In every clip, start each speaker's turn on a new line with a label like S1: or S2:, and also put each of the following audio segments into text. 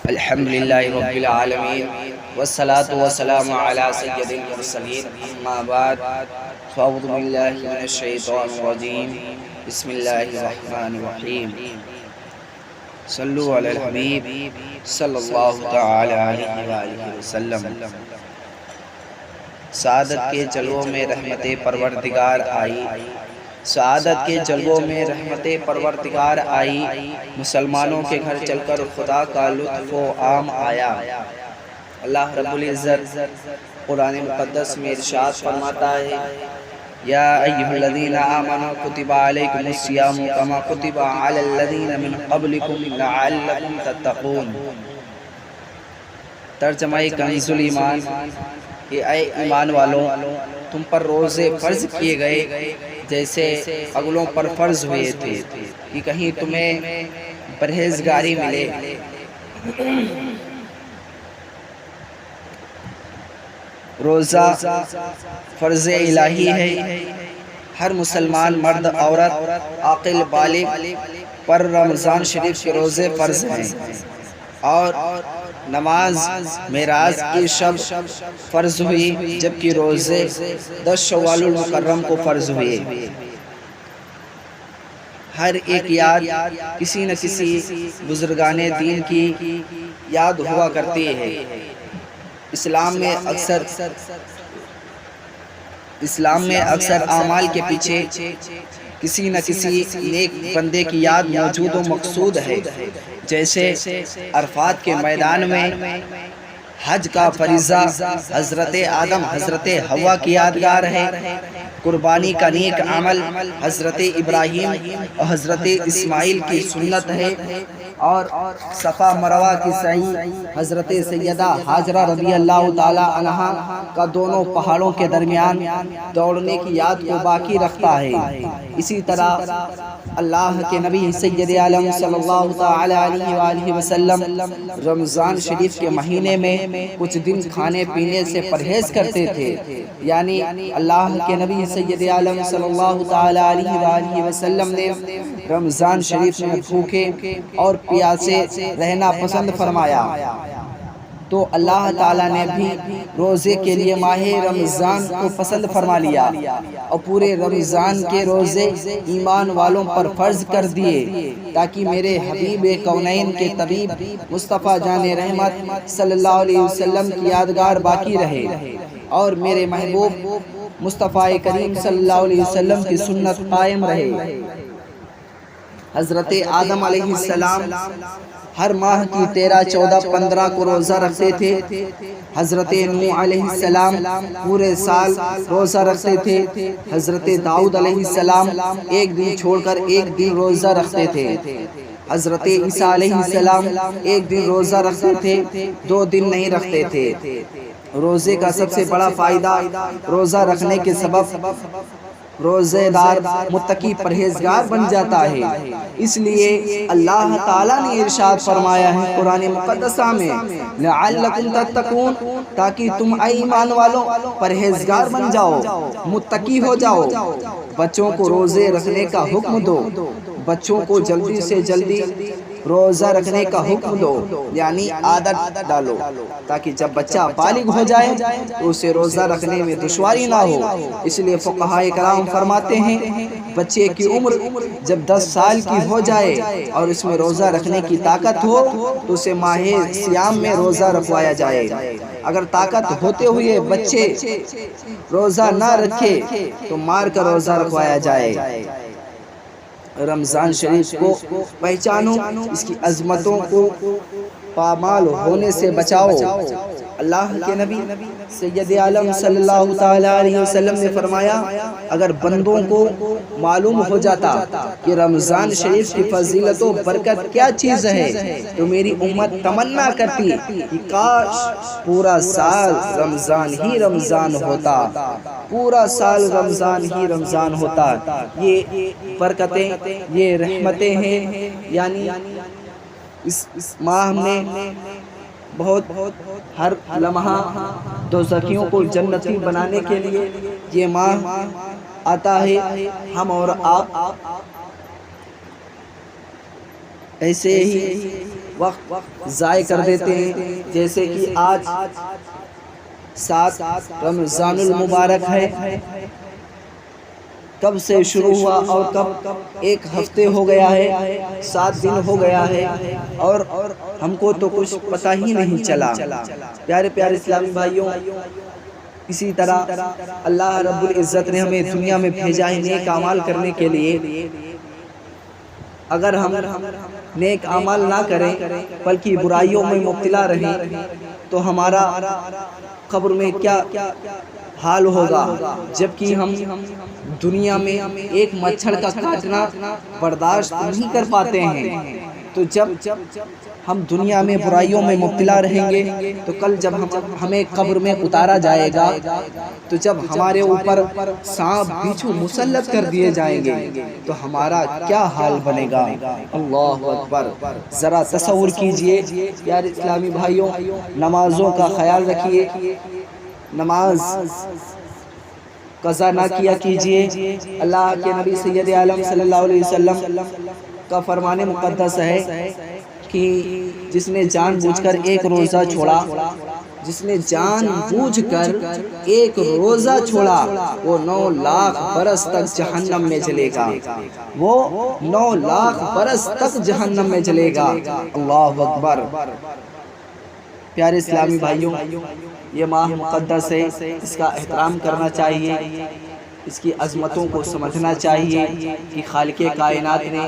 S1: الحمدللہ رب العالمین والصلاة والسلام علی سید المرسلین اما بعد فاعوذ باللہ من الشیطان الرجیم بسم اللہ الرحمن الرحیم صلو علی الحبیب صلی اللہ تعالی علیہ وآلہ وسلم۔ سعادت کے جلووں میں رحمت پروردگار آئی، سعادت کے جلووں میں رحمت پروردگار آئی، مسلمانوں کے گھر چل کر خدا کا لطف و عام آیا۔ اللہ رب العزت قرآن مقدس میں ارشاد فرماتا ہے، یا ایھا الذین آمنوا کتب علیکم الصیام کما کتب علی الذین من قبلکم لعلکم تتقون۔ ترجمہ کنز الایمان کہ اے ایمان والوں، تم پر روزے فرض کیے گئے جیسے اگلوں پر فرض ہوئے تھے کہ کہیں تمہیں پرہیزگاری ملے۔ روزہ فرض الہی ہے، ہر مسلمان مرد عورت عاقل بالغ پر رمضان شریف کے روزے فرض ہیں، اور نماز معراج کی شب فرض ہوئی جبکہ روزے 10 شوال المکرم کو فرض ہوئے۔ ہر ایک یاد کسی نہ کسی بزرگان دین کی یاد ہوا کرتی ہے۔ اسلام میں اکثر اعمال کے پیچھے کسی نہ کسی نیک بندے کی یاد موجود و مقصود ہے، جیسے عرفات کے میدان میں حج کا فریضہ حضرت آدم حضرت حوا کی یادگار ہے، قربانی کا نیک عمل حضرت ابراہیم اور حضرت اسماعیل کی سنت ہے، اور صفا مروہ کی سعی حضرت سیدہ ہاجرہ رضی اللہ تعالی عنہا کا دونوں پہاڑوں کے درمیان دوڑنے کی یاد کو باقی رکھتا ہے۔ اسی طرح اللہ کے نبی سید عالم صلی اللہ تعالی علیہ وآلہ وسلم رمضان شریف کے مہینے میں کچھ دن کھانے پینے سے پرہیز کرتے تھے، یعنی اللہ کے نبی سید عالم صلی اللہ تعالی علیہ وآلہ وسلم نے رمضان شریف میں بھوکے اور پیاسے رہنا پسند فرمایا، تو اللہ تعالیٰ نے بھی روزے کے لیے ماہ رمضان کو پسند فرما لیا اور پورے رمضان کے روزے ایمان والوں پر فرض کر دیے، تاکہ میرے حبیب کونین کے طبیب مصطفیٰ جان رحمت صلی اللہ علیہ وسلم کی یادگار باقی رہے، اور میرے محبوب مصطفیٰ کریم صلی اللہ علیہ وسلم کی سنت قائم رہے۔ حضرت آدم علیہ السلام ہر ماہ کی 13، 14، 15 کو روزہ رکھتے تھے۔ حضرت نوح علیہ السلام پورے سال روزہ رکھتے تھے۔ حضرت داؤد علیہ السلام ایک دن چھوڑ کر ایک دن روزہ رکھتے تھے۔ حضرت عیسیٰ علیہ السلام ایک دن روزہ رکھتے تھے، 2 دن نہیں رکھتے تھے۔ روزے کا سب سے بڑا فائدہ روزہ رکھنے کے سبب روزے دار متقی پرہیزگار بن جاتا ہے، اس لیے اللہ تعالیٰ نے ارشاد فرمایا ہے قرآن مقدسہ میں، لعلکم تتقون، تاکہ تم اے ایمان والوں پرہیزگار بن جاؤ، متقی ہو جاؤ۔ بچوں کو روزے رکھنے کا حکم دو، بچوں کو جلدی سے جلدی روزہ رکھنے کا حکم دو، یعنی عادت ڈالو، تاکہ جب بچہ بالغ ہو جائے تو اسے روزہ رکھنے میں دشواری نہ ہو۔ اس لیے فقہاء کرام فرماتے ہیں بچے کی عمر جب 10 سال کی ہو جائے اور اس میں روزہ رکھنے کی طاقت ہو تو اسے ماہ صیام میں روزہ رکھوایا جائے۔ اگر طاقت ہوتے ہوئے بچے روزہ نہ رکھے تو مار کر روزہ رکھوایا جائے۔ رمضان شریف کو پہچانو، اس کی عظمتوں کو پامال ہونے سے بچاؤ۔ اللہ کے نبی سید عالم صلی اللہ تعالی علیہ وسلم نے فرمایا، اگر بندوں کو معلوم ہو جاتا کہ رمضان شریف کی فضیلت و برکت کیا چیز ہے تو میری امت تمنا کرتی کہ کاش پورا سال رمضان ہی رمضان ہوتا، پورا سال رمضان ہی رمضان ہوتا۔ یہ برکتیں، یہ رحمتیں ہیں، یعنی اس ماہ میں بہت ہر لمحہ دوزخیوں کو جنتی بنانے کے لیے یہ ماہ آتا ہے۔ ہم اور آپ ایسے ہی وقت ضائع کر دیتے ہیں، جیسے کہ آج 7 رمضان المبارک ہے، کب سے شروع ہوا اور کب 1 ہفتے ہو گیا ہے، 7 دن ہو گیا ہے، اور ہم کو تو کچھ پتہ ہی نہیں چلا۔ پیارے پیارے اسلامی بھائیوں، اسی طرح اللہ رب العزت نے ہمیں دنیا میں بھیجا ہے نیک اعمال کرنے کے لیے۔ اگر ہم نیک اعمال نہ کریں بلکہ برائیوں میں مبتلا رہیں تو ہمارا قبر میں کیا حال ہوگا، جبکہ ہم دنیا میں ایک مچھر کا کاٹنا برداشت نہیں کر پاتے ہیں۔ تو جب ہم دنیا میں برائیوں میں مبتلا رہیں گے تو کل جب ہمیں قبر میں اتارا جائے گا، تو جب ہمارے اوپر سانپ بچھو مسلط کر دیے جائیں گے تو ہمارا کیا حال بنے گا۔ اللہ اکبر! ذرا تصور کیجئے پیارے اسلامی بھائیوں، نمازوں کا خیال رکھیے، نماز قضا نہ کیا کیجئے۔ اللہ کے نبی سید عالم صلی اللہ علیہ وسلم کا فرمان مقدس ہے کہ جس نے جان بوجھ کر ایک روزہ چھوڑا، جس نے جان بوجھ کر ایک روزہ چھوڑا، وہ 9 لاکھ برس تک جہنم میں جلے گا، وہ 9 لاکھ برس تک جہنم میں جلے گا۔ اللہ اکبر! پیارے اسلامی بھائیوں، یہ ماہ مقدس ہے، اس کا احترام کرنا چاہیے، اس کی عظمتوں کو سمجھنا چاہیے کہ خالق کائنات نے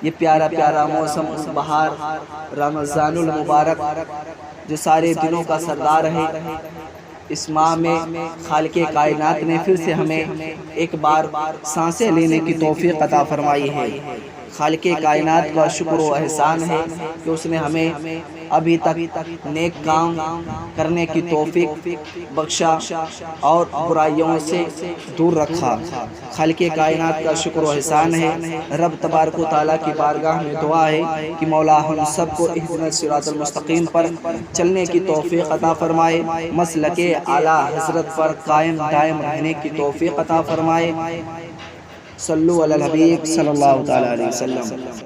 S1: یہ پیارا پیارا موسم بہار رمضان المبارک جو سارے دنوں کا سردار ہے، اس ماہ میں خالق کائنات نے پھر سے ہمیں ایک بار سانسیں لینے کی توفیق عطا فرمائی ہے۔ خالق کائنات کا شکر و احسان ہے کہ اس نے ہمیں ابھی تک نیک کام کرنے کی توفیق بخشا اور برائیوں سے دور رکھا۔ خالق کائنات کا شکر و احسان ہے۔ رب تبارک و تعالیٰ کی بارگاہ میں دعا ہے کہ مولا ہم سب کو اہدنا الصراط المستقیم پر چلنے کی توفیق عطا فرمائے، مسلک اعلیٰ حضرت پر قائم دائم رہنے کی توفیق عطا فرمائے۔ صلو علی الحبیب صلی اللہ تعالیٰ علیہ وسلم۔